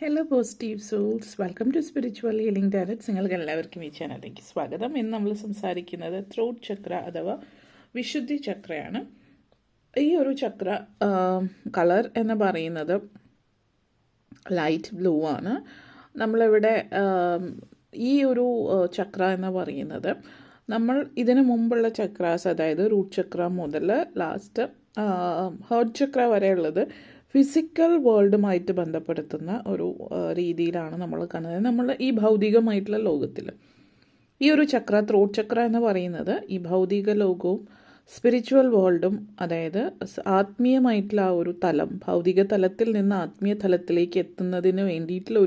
Hello positive souls, welcome to spiritual healing tarots. നിങ്ങൾക്ക് എല്ലാവർക്കും ഈ ചാനലിലേക്ക് സ്വാഗതം. ഇന്ന് നമ്മൾ സംസാരിക്കുന്നത് ത്രോട്ട് ചക്ര അഥവാ വിശുദ്ധി ചക്രയാണ്. ഈ ഒരു ചക്ര കളർ എന്ന് പറയുന്നത് ലൈറ്റ് ബ്ലൂ ആണ്. നമ്മളിവിടെ ഈ ഒരു ചക്ര എന്ന് പറയുന്നത് നമ്മൾ ഇതിനു മുമ്പുള്ള ചക്രാസ്, അതായത് റൂട്ട് ചക്ര മുതൽ ലാസ്റ്റ് ഹേർട്ട് ചക്ര വരെയുള്ളത് ഫിസിക്കൽ വേൾഡുമായിട്ട് ബന്ധപ്പെടുത്തുന്ന ഒരു രീതിയിലാണ് നമ്മൾ കാണുന്നത്. നമ്മൾ ഈ ഭൗതികമായിട്ടുള്ള ലോകത്തിൽ ഈ ഒരു ചക്ര, ത്രോട്ട് ചക്ര എന്ന് പറയുന്നത് ഈ ഭൗതിക ലോകവും സ്പിരിച്വൽ വേൾഡും, അതായത് ആത്മീയമായിട്ടുള്ള ആ ഒരു തലം, ഭൗതിക തലത്തിൽ നിന്ന് ആത്മീയ തലത്തിലേക്ക് എത്തുന്നതിന് വേണ്ടിയിട്ടുള്ള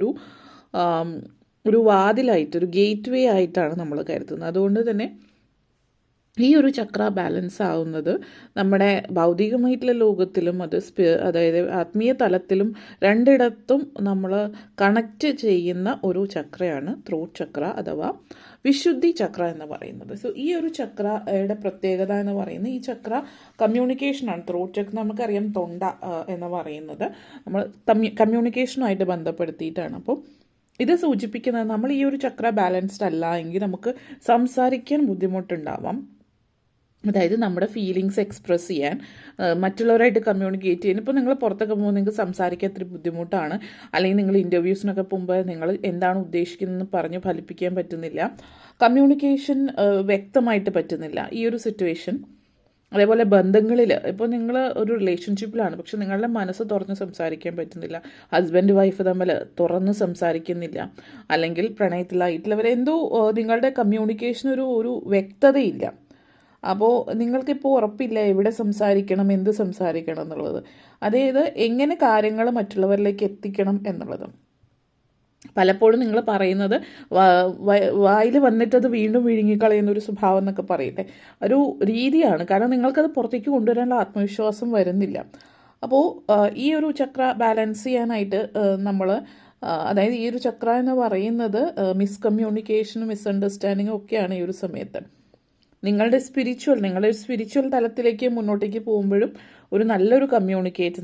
ഒരു വാതിലായിട്ട്, ഒരു ഗേറ്റ് വേ ആയിട്ടാണ് നമ്മൾ കരുതുന്നത്. അതുകൊണ്ട് തന്നെ ഈ ഒരു ചക്ര ബാലൻസ് ആവുന്നത് നമ്മുടെ ഭൗതികമായിട്ടുള്ള ലോകത്തിലും അതായത് ആത്മീയ തലത്തിലും രണ്ടിടത്തും നമ്മൾ കണക്റ്റ് ചെയ്യുന്ന ഒരു ചക്രയാണ് ത്രോട്ട് ചക്ര അഥവാ വിശുദ്ധി ചക്ര എന്ന് പറയുന്നത്. സോ ഈ ഒരു ചക്രയുടെ പ്രത്യേകത എന്ന് പറയുന്നത്, ഈ ചക്ര കമ്മ്യൂണിക്കേഷനാണ്. ത്രോട്ട് ചക്ര നമുക്കറിയാം, തൊണ്ട എന്ന് പറയുന്നത് നമ്മൾ കമ്മ്യൂണിക്കേഷനുമായിട്ട് ബന്ധപ്പെടുത്തിയിട്ടാണ്. അപ്പോൾ ഇത് സൂചിപ്പിക്കുന്നത്, നമ്മൾ ഈ ഒരു ചക്ര ബാലൻസ്ഡ് അല്ല എങ്കിൽ നമുക്ക് സംസാരിക്കാൻ ബുദ്ധിമുട്ടുണ്ടാവാം. അതായത് നമ്മുടെ ഫീലിങ്സ് എക്സ്പ്രസ് ചെയ്യാൻ, മറ്റുള്ളവരായിട്ട് കമ്മ്യൂണിക്കേറ്റ് ചെയ്യാൻ. ഇപ്പോൾ നിങ്ങൾ പുറത്തൊക്കെ പോകുമ്പോൾ നിങ്ങൾക്ക് സംസാരിക്കാൻ ഇത്തിരി ബുദ്ധിമുട്ടാണ്, അല്ലെങ്കിൽ നിങ്ങൾ ഇൻ്റർവ്യൂസിനൊക്കെ പോകുമ്പോൾ നിങ്ങൾ എന്താണ് ഉദ്ദേശിക്കുന്നതെന്ന് പറഞ്ഞ് ഫലിപ്പിക്കാൻ പറ്റുന്നില്ല, കമ്മ്യൂണിക്കേഷൻ വ്യക്തമായിട്ട് പറ്റുന്നില്ല ഈ ഒരു സിറ്റുവേഷൻ. അതേപോലെ ബന്ധങ്ങളിൽ, ഇപ്പോൾ നിങ്ങൾ ഒരു റിലേഷൻഷിപ്പിലാണ്, പക്ഷെ നിങ്ങളുടെ മനസ്സ് തുറന്ന് സംസാരിക്കാൻ പറ്റുന്നില്ല, ഹസ്ബൻഡ് വൈഫ് തമ്മിൽ തുറന്ന് സംസാരിക്കുന്നില്ല, അല്ലെങ്കിൽ പ്രണയത്തിലായിട്ടുള്ളവർ എന്തോ നിങ്ങളുടെ കമ്മ്യൂണിക്കേഷൻ ഒരു വ്യക്തതയില്ല. അപ്പോൾ നിങ്ങൾക്കിപ്പോൾ ഉറപ്പില്ല എവിടെ സംസാരിക്കണം, എന്ത് സംസാരിക്കണം എന്നുള്ളത്, അതായത് എങ്ങനെ കാര്യങ്ങൾ മറ്റുള്ളവരിലേക്ക് എത്തിക്കണം എന്നുള്ളത്. പലപ്പോഴും നിങ്ങൾ പറയുന്നത് വായിൽ വന്നിട്ടത് വീണ്ടും വിഴുങ്ങിക്കളയുന്ന ഒരു സ്വഭാവം എന്നൊക്കെ പറയട്ടെ, ഒരു രീതിയാണ്. കാരണം നിങ്ങൾക്കത് പുറത്തേക്ക് കൊണ്ടുവരാനുള്ള ആത്മവിശ്വാസം വരുന്നില്ല. അപ്പോൾ ഈ ഒരു ചക്ര ബാലൻസ് ചെയ്യാനായിട്ട് നമ്മൾ, അതായത് ഈ ഒരു ചക്ര എന്ന് പറയുന്നത് മിസ്കമ്മ്യൂണിക്കേഷനും മിസ്അണ്ടർസ്റ്റാൻഡിങ്ങും ഒക്കെയാണ് ഈ ഒരു സമയത്ത്. നിങ്ങളുടെ സ്പിരിച്വൽ തലത്തിലേക്ക് മുന്നോട്ടേക്ക് പോകുമ്പോഴും ഒരു നല്ലൊരു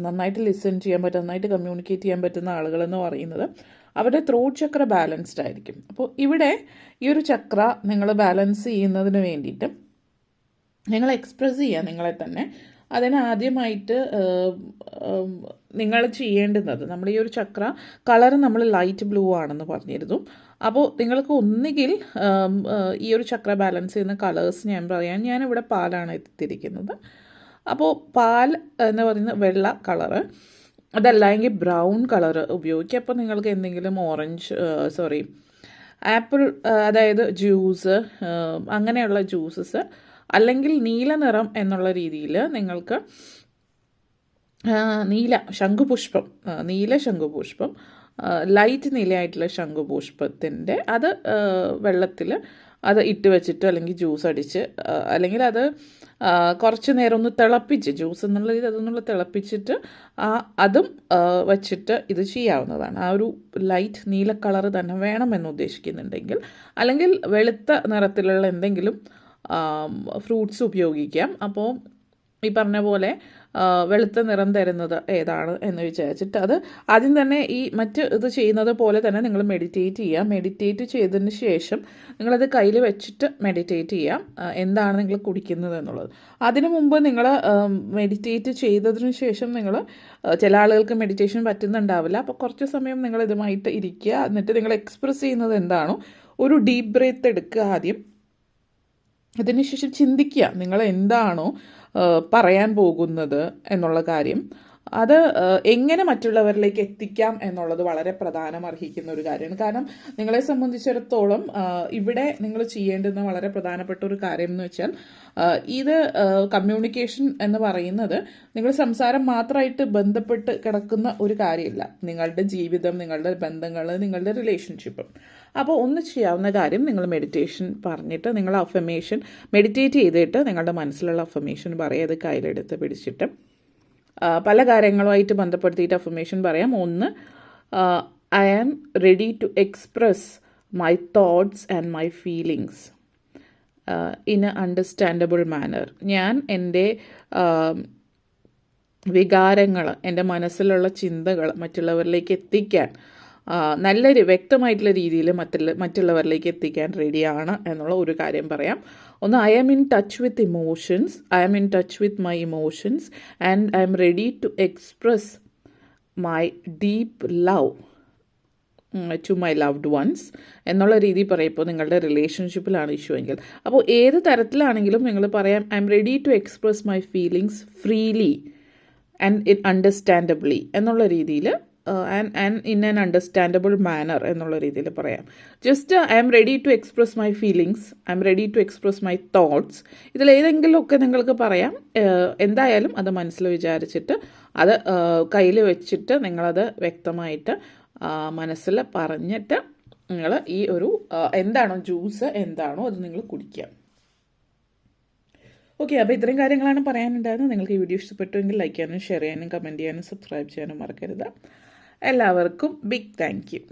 നന്നായിട്ട് ലിസൺ ചെയ്യാൻ പറ്റും, നന്നായിട്ട് കമ്മ്യൂണിക്കേറ്റ് ചെയ്യാൻ പറ്റുന്ന ആളുകളെന്ന് പറയുന്നത് അവരുടെ ത്രോട്ട് ചക്ര ബാലൻസ്ഡ് ആയിരിക്കും. അപ്പോൾ ഇവിടെ ഈ ഒരു ചക്ര നിങ്ങൾ ബാലൻസ് ചെയ്യുന്നതിന് വേണ്ടിയിട്ട് നിങ്ങൾ എക്സ്പ്രസ് ചെയ്യുക നിങ്ങളെ തന്നെ. അതിന് ആദ്യമായിട്ട് നിങ്ങൾ ചെയ്യേണ്ടുന്നത്, നമ്മൾ ഈ ഒരു ചക്ര കളർ നമ്മൾ ലൈറ്റ് ബ്ലൂ ആണെന്ന് പറഞ്ഞിരുന്നു. അപ്പോൾ നിങ്ങൾക്ക് ഒന്നുകിൽ ഈ ഒരു ചക്ര ബാലൻസ് ചെയ്യുന്ന കളേഴ്സ് ഞാൻ പറയാം. ഞാനിവിടെ പാലാണ് എത്തിയിരിക്കുന്നത്. അപ്പോൾ പാൽ എന്ന് പറയുന്ന വെള്ള കളറ്, അതല്ല എങ്കിൽ ബ്രൗൺ കളർ ഉപയോഗിക്കുക. അപ്പോൾ നിങ്ങൾക്ക് എന്തെങ്കിലും ആപ്പിൾ, അതായത് ജ്യൂസ്, അങ്ങനെയുള്ള ജ്യൂസസ്, അല്ലെങ്കിൽ നീല നിറം എന്നുള്ള രീതിയിൽ നിങ്ങൾക്ക് നീല ശംഖുപുഷ്പം, ലൈറ്റ് നീലയായിട്ടുള്ള ശംഖുപുഷ്പത്തിൻ്റെ അത് വെള്ളത്തിൽ അത് ഇട്ട് വെച്ചിട്ട്, അല്ലെങ്കിൽ ജ്യൂസ് അടിച്ച്, അല്ലെങ്കിൽ അത് കുറച്ച് നേരം ഒന്ന് തിളപ്പിച്ച്, ജ്യൂസ് എന്നുള്ള രീതി അതൊന്നുള്ള തിളപ്പിച്ചിട്ട് അതും വച്ചിട്ട് ഇത് ചെയ്യാവുന്നതാണ്. ആ ഒരു ലൈറ്റ് നീല കളർ തന്നെ വേണമെന്ന് ഉദ്ദേശിക്കുന്നുണ്ടെങ്കിൽ, അല്ലെങ്കിൽ വെളുത്ത നിറത്തിലുള്ള എന്തെങ്കിലും ഫ്രൂട്ട്സ് ഉപയോഗിക്കാം. അപ്പോൾ ഈ പറഞ്ഞ പോലെ വെളുത്ത നിറം തരുന്നത് ഏതാണ് എന്ന് വിചാരിച്ചിട്ട് അത് ആദ്യം തന്നെ ഈ ഇത് ചെയ്യുന്നത് പോലെ തന്നെ നിങ്ങൾ മെഡിറ്റേറ്റ് ചെയ്യുക. മെഡിറ്റേറ്റ് ചെയ്തതിന് ശേഷം നിങ്ങളത് കയ്യിൽ വെച്ചിട്ട് മെഡിറ്റേറ്റ് ചെയ്യാം, എന്താണ് നിങ്ങൾ കുടിക്കുന്നത് എന്നുള്ളത്. അതിനു മുമ്പ് നിങ്ങൾ മെഡിറ്റേറ്റ് ചെയ്തതിന് ശേഷം ചില ആളുകൾക്ക് മെഡിറ്റേഷൻ പറ്റുന്നുണ്ടാവില്ല, അപ്പോൾ കുറച്ച് സമയം നിങ്ങൾ ഇതുമായിട്ട് ഇരിക്കുക. എന്നിട്ട് നിങ്ങൾ എക്സ്പ്രസ് ചെയ്യുന്നത് എന്താണോ ഒരു ഡീപ്പ് ബ്രീത്ത് എടുക്കുക ആദ്യം. അതിനുശേഷം ചിന്തിക്കുക നിങ്ങൾ എന്താണോ പറയാൻ പോകുന്നത് എന്നുള്ള കാര്യം, അത് എങ്ങനെ മറ്റുള്ളവരിലേക്ക് എത്തിക്കാം എന്നുള്ളത് വളരെ പ്രധാനം അർഹിക്കുന്ന ഒരു കാര്യമാണ്. കാരണം നിങ്ങളെ സംബന്ധിച്ചിടത്തോളം ഇവിടെ നിങ്ങൾ ചെയ്യേണ്ടുന്ന വളരെ പ്രധാനപ്പെട്ട ഒരു കാര്യം എന്ന് വെച്ചാൽ, ഇത് കമ്മ്യൂണിക്കേഷൻ എന്ന് പറയുന്നത് നിങ്ങൾ സംസാരം മാത്രമായിട്ട് ബന്ധപ്പെട്ട് കിടക്കുന്ന ഒരു കാര്യമില്ല. നിങ്ങളുടെ ജീവിതം, നിങ്ങളുടെ ബന്ധങ്ങൾ, നിങ്ങളുടെ റിലേഷൻഷിപ്പ്. അപ്പോൾ ഒന്ന് ചെയ്യാവുന്ന കാര്യം, നിങ്ങൾ മെഡിറ്റേഷൻ പറഞ്ഞിട്ട് നിങ്ങൾ അഫർമേഷൻ മെഡിറ്റേറ്റ് ചെയ്തിട്ട് നിങ്ങളുടെ മനസ്സിലുള്ള അഫർമേഷൻ പറയുക. അത് കയ്യിലെടുത്ത് പിടിച്ചിട്ട് പല കാര്യങ്ങളുമായിട്ട് ബന്ധപ്പെടുത്തിയിട്ട് അഫർമേഷൻ പറയാം. ഒന്ന്, I am ready to express my thoughts and my feelings in a understandable manner. ഞാൻ എൻ്റെ വികാരങ്ങൾ, എൻ്റെ മനസ്സിലുള്ള ചിന്തകൾ മറ്റുള്ളവരിലേക്ക് എത്തിക്കാൻ നല്ലൊരു വ്യക്തമായിട്ടുള്ള രീതിയിൽ മറ്റുള്ളവരിലേക്ക് എത്തിക്കാൻ റെഡിയാണ് എന്നുള്ള ഒരു കാര്യം പറയാം. ഒന്ന്, I am in touch with emotions, I am in touch with my emotions and I M ready to express my deep love to my loved ones എന്നുള്ള രീതി പറയുമ്പോൾ നിങ്ങളുടെ റിലേഷൻഷിപ്പിലാണ് ഇഷ്യൂ എങ്കിൽ, അപ്പോൾ ഏത് തരത്തിലാണെങ്കിലും നിങ്ങൾ പറയാം I M ready to express my feelings freely and understandably എന്നുള്ള രീതിയിൽ and in an understandable manner എന്നുള്ള രീതിയിൽ പറയാം. Just I am ready to express my feelings, I am ready to express my thoughts, ഇതിലേതെങ്കിലുമൊക്കെ നിങ്ങൾക്ക് പറയാം. എന്തായാലും അത് മനസ്സിൽ വിചാരിച്ചിട്ട് അത് കയ്യിൽ വെച്ചിട്ട് നിങ്ങളത് വ്യക്തമായിട്ട് മനസ്സിൽ പറഞ്ഞിട്ട് നിങ്ങൾ ഈ ഒരു എന്താണോ ജ്യൂസ് എന്താണോ അത് നിങ്ങൾ കുടിക്കുക. ഓക്കെ, അപ്പോൾ ഇത്രയും കാര്യങ്ങളാണ് പറയാനുണ്ടായിരുന്നത്. നിങ്ങൾക്ക് ഈ വീഡിയോ ഇഷ്ടപ്പെട്ടുവെങ്കിൽ ലൈക്ക് ചെയ്യാനും ഷെയർ ചെയ്യാനും കമൻറ്റ് ചെയ്യാനും സബ്സ്ക്രൈബ് ചെയ്യാനും മറക്കരുത്. എല്ലാവർക്കും ബിഗ് താങ്ക് യു.